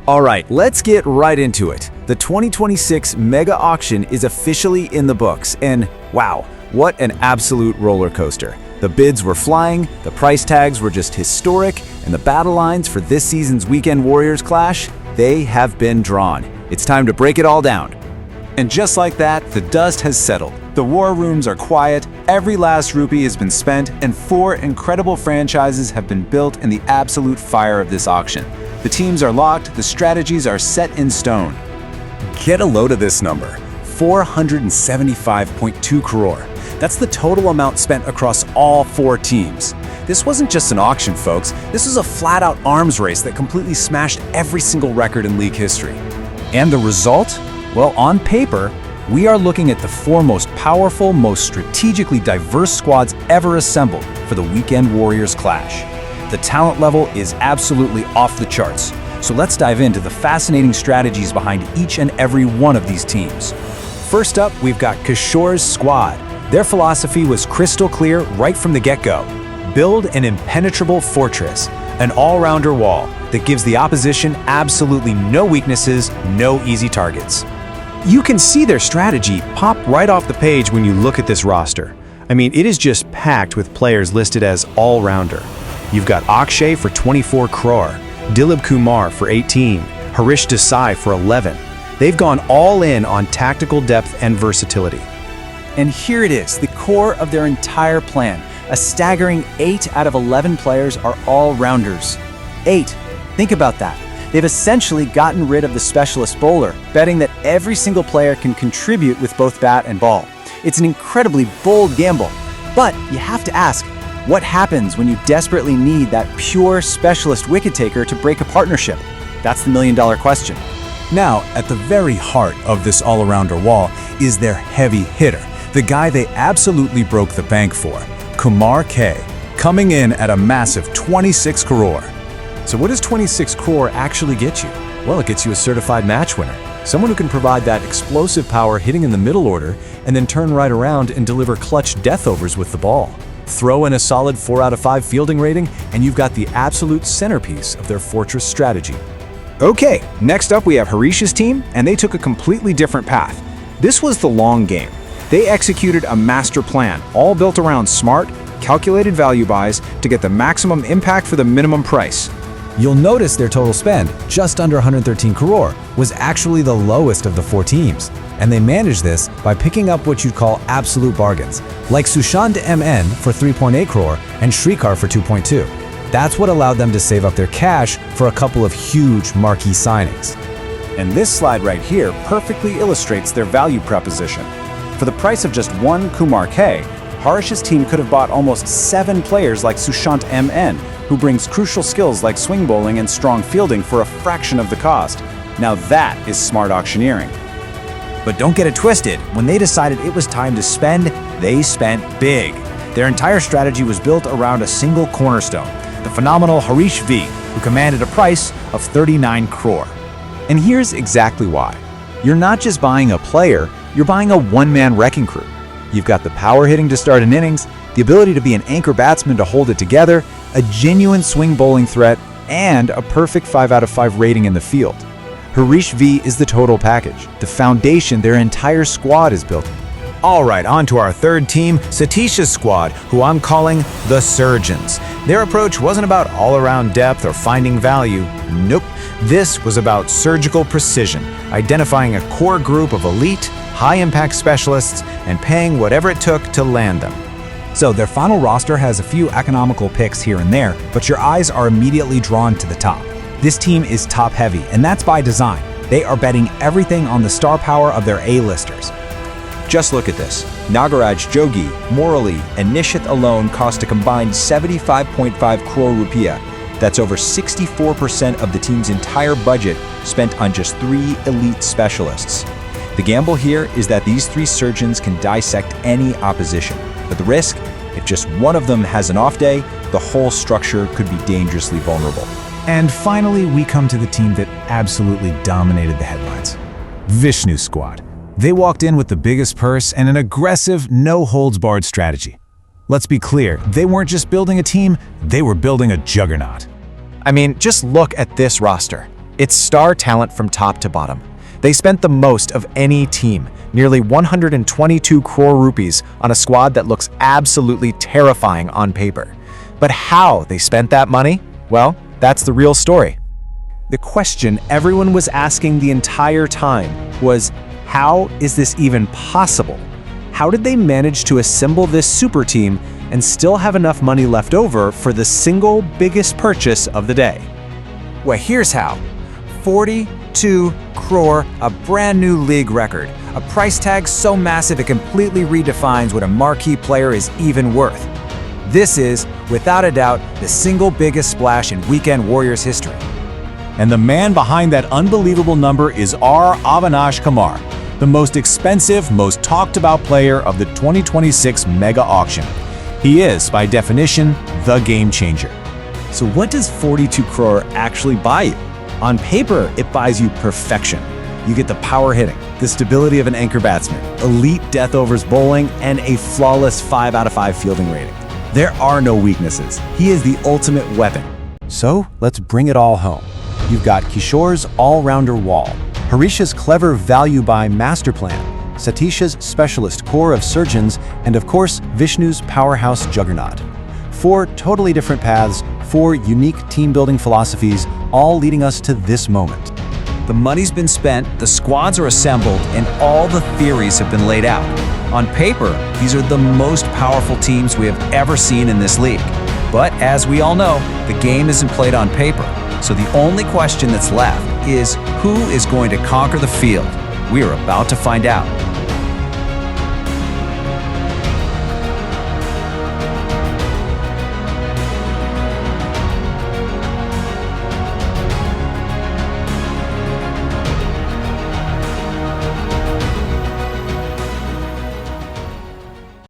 All right, let's get right into it. The 2026 Mega Auction is officially in the books, and wow, what an absolute roller coaster. The bids were flying, the price tags were just historic, and the battle lines for this season's Weekend Warriors clash, they have been drawn. It's time to break it all down. And just like that, the dust has settled. The war rooms are quiet, every last rupee has been spent, and 4 incredible franchises have been built in the absolute fire of this auction. The teams are locked, the strategies are set in stone. Get a load of this number, 475.2 crore. That's the total amount spent across all 4 teams. This wasn't just an auction, folks. This was a flat-out arms race that completely smashed every single record in league history. And the result? Well, on paper, we are looking at the 4 most powerful, most strategically diverse squads ever assembled for the Weekend Warriors clash. The talent level is absolutely off the charts. So let's dive into the fascinating strategies behind each and every one of these teams. First up, we've got Kishore's squad. Their philosophy was crystal clear right from the get-go. Build an impenetrable fortress, an all-rounder wall that gives the opposition absolutely no weaknesses, no easy targets. You can see their strategy pop right off the page when you look at this roster. I mean, it is just packed with players listed as all-rounder. You've got Akshay for 24 crore, Dilip Kumar for 18, Harish Desai for 11. They've gone all in on tactical depth and versatility. And here it is, the core of their entire plan. A staggering 8 out of 11 players are all-rounders. 8. Think about that. They've essentially gotten rid of the specialist bowler, betting that every single player can contribute with both bat and ball. It's an incredibly bold gamble. But you have to ask, what happens when you desperately need that pure specialist wicket taker to break a partnership? That's the million-dollar question. Now, at the very heart of this all-arounder wall is their heavy hitter, the guy they absolutely broke the bank for, Kumar K, coming in at a massive 26 crore. So what does 26 crore actually get you? Well, it gets you a certified match winner, someone who can provide that explosive power hitting in the middle order and then turn right around and deliver clutch death overs with the ball. Throw in a solid 4 out of 5 fielding rating and you've got the absolute centerpiece of their fortress strategy. Okay, next up we have Harish's team, and they took a completely different path. This was the long game. They executed a master plan, all built around smart, calculated value buys to get the maximum impact for the minimum price. You'll notice their total spend, just under 113 crore, was actually the lowest of the 4 teams. And they managed this by picking up what you'd call absolute bargains, like Sushant MN for 3.8 crore and Shrikar for 2.2. That's what allowed them to save up their cash for a couple of huge marquee signings. And this slide right here perfectly illustrates their value proposition. For the price of just 1 Kumar K, Harish's team could have bought almost 7 players like Sushant MN, who brings crucial skills like swing bowling and strong fielding for a fraction of the cost. Now that is smart auctioneering. But don't get it twisted, when they decided it was time to spend, they spent big. Their entire strategy was built around a single cornerstone, the phenomenal Harish V, who commanded a price of 39 crore. And here's exactly why. You're not just buying a player, you're buying a one-man wrecking crew. You've got the power hitting to start an innings, the ability to be an anchor batsman to hold it together, a genuine swing bowling threat, and a perfect 5 out of 5 rating in the field. Harish V is the total package, the foundation their entire squad is built on. All right, on to our third team, Satish's squad, who I'm calling the Surgeons. Their approach wasn't about all-around depth or finding value. Nope. This was about surgical precision, identifying a core group of elite, high-impact specialists, and paying whatever it took to land them. So their final roster has a few economical picks here and there, but your eyes are immediately drawn to the top. This team is top-heavy, and that's by design. They are betting everything on the star power of their A-listers. Just look at this. Nagaraj Jogi, Murali, and Nishith alone cost a combined 75.5 crore rupiah. That's over 64% of the team's entire budget spent on just 3 elite specialists. The gamble here is that these 3 surgeons can dissect any opposition. But the risk? If just one of them has an off day, the whole structure could be dangerously vulnerable. And finally, we come to the team that absolutely dominated the headlines. Vishnu's squad. They walked in with the biggest purse and an aggressive, no-holds-barred strategy. Let's be clear, they weren't just building a team, they were building a juggernaut. I mean, just look at this roster. It's star talent from top to bottom. They spent the most of any team, nearly 122 crore rupees on a squad that looks absolutely terrifying on paper. But how they spent that money? Well, that's the real story. The question everyone was asking the entire time was, how is this even possible? How did they manage to assemble this super team and still have enough money left over for the single biggest purchase of the day? Well, here's how. 42 crore, a brand new league record. A price tag so massive it completely redefines what a marquee player is even worth. This is, without a doubt, the single biggest splash in Weekend Warriors history. And the man behind that unbelievable number is Avinash Kumar, the most expensive, most talked about player of the 2026 mega auction. He is, by definition, the game changer. So what does 42 crore actually buy you? On paper, it buys you perfection. You get the power hitting, the stability of an anchor batsman, elite death overs bowling, and a flawless 5 out of 5 fielding rating. There are no weaknesses. He is the ultimate weapon. So let's bring it all home. You've got Kishore's all-rounder wall, Harish's clever value-buy master plan, Satish's specialist core of surgeons, and of course, Vishnu's powerhouse juggernaut. 4 totally different paths, 4 unique team-building philosophies, all leading us to this moment. The money's been spent, the squads are assembled, and all the theories have been laid out. On paper, these are the most powerful teams we have ever seen in this league. But as we all know, the game isn't played on paper. So the only question that's left is, who is going to conquer the field? We are about to find out.